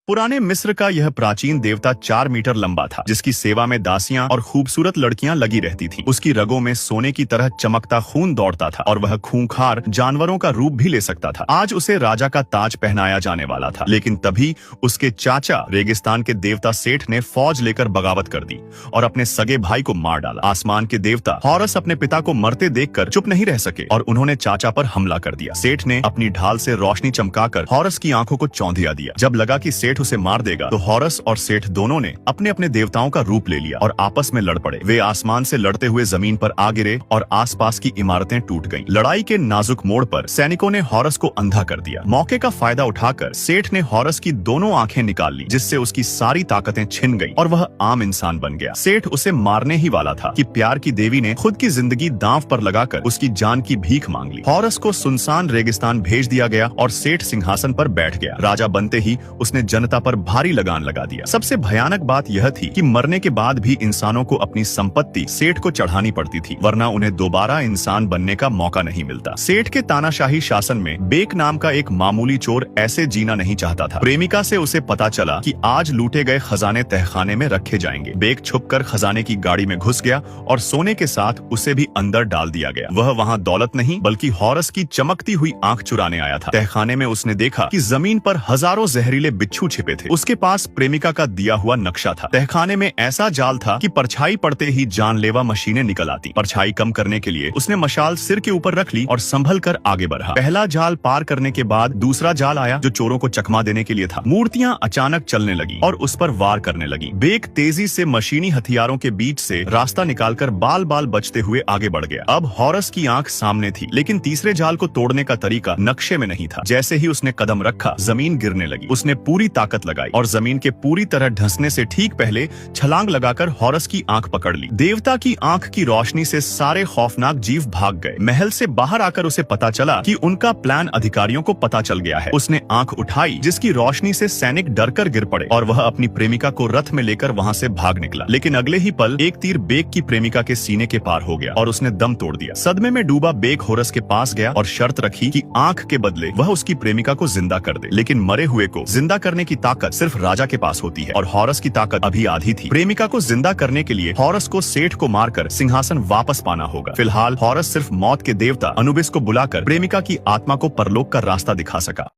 पुराने मिस्र का यह प्राचीन देवता 4 मीटर लंबा था, जिसकी सेवा में दासियां और खूबसूरत लड़कियां लगी रहती थीं। उसकी रगों में सोने की तरह चमकता खून दौड़ता था और वह खूंखार जानवरों का रूप भी ले सकता था। आज उसे राजा का ताज पहनाया जाने वाला था, लेकिन तभी उसके चाचा रेगिस्तान के देवता सेठ ने फौज लेकर बगावत कर दी और अपने सगे भाई को मार डाला। आसमान के देवता हॉरस अपने पिता को मरते देखकर चुप नहीं रह सके और उन्होंने चाचा पर हमला कर दिया। सेठ ने अपनी ढाल से रोशनी चमकाकर हॉरस की आंखों को चौंधिया दिया। जब लगा कि सेठ उसे मार देगा तो हॉरस और सेठ दोनों ने अपने अपने देवताओं का रूप ले लिया और आपस में लड़ पड़े। वे आसमान से लड़ते हुए जमीन पर आ गिरे और आसपास की इमारतें टूट गईं। लड़ाई के नाजुक मोड़ पर सैनिकों ने हॉरस को अंधा कर दिया। मौके का फायदा उठाकर सेठ ने हॉरस की दोनों आंखें निकाल ली, जिससे उसकी सारी ताकतें छिन गईं और वह आम इंसान बन गया। सेठ उसे मारने ही वाला था कि प्यार की देवी ने खुद की जिंदगी दांव पर लगाकर उसकी जान की भीख मांग ली। हॉरस को सुनसान रेगिस्तान भेज दिया गया और सेठ सिंहासन पर बैठ गया। राजा बनते ही उसने जनता पर भारी लगान लगा दिया। सबसे भयानक बात यह थी कि मरने के बाद भी इंसानों को अपनी संपत्ति सेठ को चढ़ानी पड़ती थी, वरना उन्हें दोबारा इंसान बनने का मौका नहीं मिलता। सेठ के तानाशाही शासन में बेक नाम का एक मामूली चोर ऐसे जीना नहीं चाहता था। प्रेमिका से उसे पता चला कि आज लूटे गए खजाने तहखाने में रखे जाएंगे। बेक छुपकर खजाने की गाड़ी में घुस गया और सोने के साथ उसे भी अंदर डाल दिया गया। वह वहाँ दौलत नहीं बल्कि हॉरस की चमकती हुई आंख चुराने आया था। तहखाने में उसने देखा कि जमीन पर हजारों जहरीले बिच्छू छिपे थे। उसके पास प्रेमिका का दिया हुआ नक्शा था। तहखाने में ऐसा जाल था कि परछाई पड़ते ही जानलेवा मशीनें निकल आती। परछाई कम करने के लिए उसने मशाल सिर के ऊपर रख ली और संभल कर आगे बढ़ा। पहला जाल पार करने के बाद दूसरा जाल आया, जो चोरों को चकमा देने के लिए था। मूर्तियां अचानक चलने लगी और उस पर वार करने लगी। बेक तेजी से मशीनी हथियारों के बीच से रास्ता निकालकर बाल बाल बचते हुए आगे बढ़ गया। अब हॉरस की आंख सामने थी, लेकिन तीसरे जाल को तोड़ने का तरीका नक्शे में नहीं था। जैसे ही उसने कदम रखा, जमीन गिरने लगी। उसने पूरी ताकत लगाई और जमीन के पूरी तरह धंसने से ठीक पहले छलांग लगाकर हॉरस की आंख पकड़ ली। देवता की आंख की रोशनी से सारे खौफनाक जीव भाग गए। महल से बाहर आकर उसे पता चला कि उनका प्लान अधिकारियों को पता चल गया है। उसने आंख उठाई, जिसकी रोशनी से सैनिक डरकर गिर पड़े और वह अपनी प्रेमिका को रथ में लेकर वहां से भाग निकला। लेकिन अगले ही पल एक तीर बेक की प्रेमिका के सीने के पार हो गया और उसने दम तोड़ दिया। सदमे में डूबा बेक हॉरस के पास गया और शर्त रखी कि आंख के बदले वह उसकी प्रेमिका को जिंदा कर दे। लेकिन मरे हुए को जिंदा करने की ताकत सिर्फ राजा के पास होती है और हॉरस की ताकत अभी आधी थी। प्रेमिका को जिंदा करने के लिए हॉरस को सेठ को मारकर सिंहासन वापस पाना होगा। फिलहाल हॉरस सिर्फ मौत के देवता अनुबिस को बुलाकर प्रेमिका की आत्मा को परलोक का रास्ता दिखा सका।